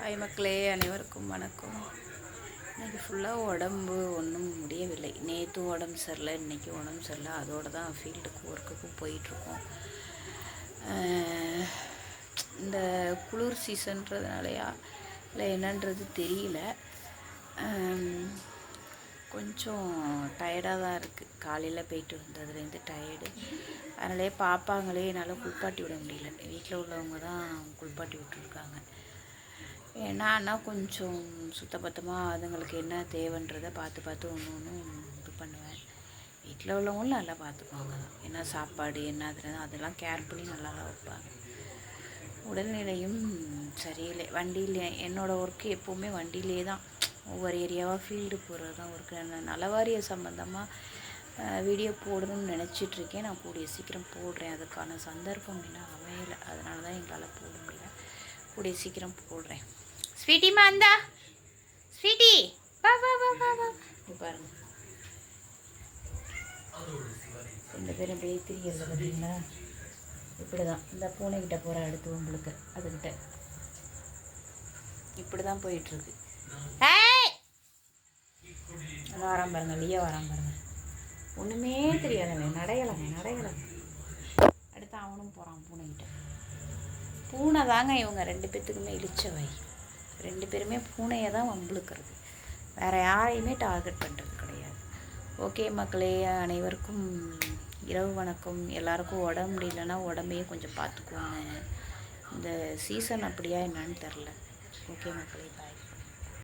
Hi மக்களே, அனைவருக்கும் வணக்கம். இன்றைக்கி ஃபுல்லாக உடம்பு ஒன்றும் முடியவில்லை. நேற்று உடம்பு சரியில்லை, இன்றைக்கி உடம்பு சரியில்லை. அதோடு தான் ஃபீல்டுக்கு ஒர்க்குக்கும் போயிட்டுருக்கோம். இந்த குளிர் சீசன்றதுனாலையா இல்லை என்னன்றது தெரியல. கொஞ்சம் டயர்டாக தான் இருக்குது. காலையில் போயிட்டு வந்ததுலேருந்து டயர்டு. அதனாலே பாப்பாங்களே என்னால் குளிப்பாட்டி விட முடியல. வீட்டில் உள்ளவங்க தான் குளிப்பாட்டி விட்டுருக்காங்க. ஏன்னா கொஞ்சம் சுத்தபத்தமாக அதுங்களுக்கு என்ன தேவைன்றதை பார்த்து ஒன்று ஒன்று இது பண்ணுவேன். வீட்டில் உள்ளவங்களும் நல்லா பார்த்துக்குவாங்க தான். என்ன சாப்பாடு என்ன அதெல்லாம் கேர் பண்ணி நல்லா தான் வைப்பாங்க. உடல்நிலையும் சரியில்லை. வண்டியில் என்னோடய ஒர்க்கு எப்போவுமே வண்டியிலே தான். ஒவ்வொரு ஏரியாவாக ஃபீல்டு போகிறது தான் ஒர்க்கு. நலவாரிய சம்மந்தமாக வீடியோ போடணும்னு நினச்சிட்ருக்கேன். நான் கூடிய சீக்கிரம் போடுறேன். அதுக்கான சந்தர்ப்பம் இன்னும் அமையலை. அதனால தான் எங்களால் போட முடியல. கூடிய சீக்கிரம் போடுறேன். ஸ்வீட்டிமா அந்தா ஸ்வீட்டி வா வா வா வா வா பாருங்க. 2 பேரும் பேத்திரிகிறது பார்த்தீங்களா? இப்படி தான் இந்த பூனைக்கிட்ட போகிற அடுத்து உங்களுக்கு அதுக்கிட்ட இப்படி தான் போயிட்டுருக்கு. வரான் பாருங்க, லியா வரான் பாருங்க. ஒன்றுமே தெரியாதவன் நடையலங்க. அடுத்து அவனும் போகிறான் பூனைக்கிட்ட. பூனை தாங்க இவங்க 2 பேர்த்துக்குமே இழிச்சவை. 2 பேருமே பூனையை தான் வம்புழுக்கிறது. வேறு யாரையுமே டார்கெட் பண்ணுறது கிடையாது. ஓகே மக்களே, அனைவருக்கும் இரவு வணக்கம். எல்லாருக்கும் உடம்பு முடியலன்னா உடம்பையும் கொஞ்சம் பார்த்துக்குவாங்க. இந்த சீசன் அப்படியா என்னன்னு தெரில. ஓகே மக்களே, பாய்.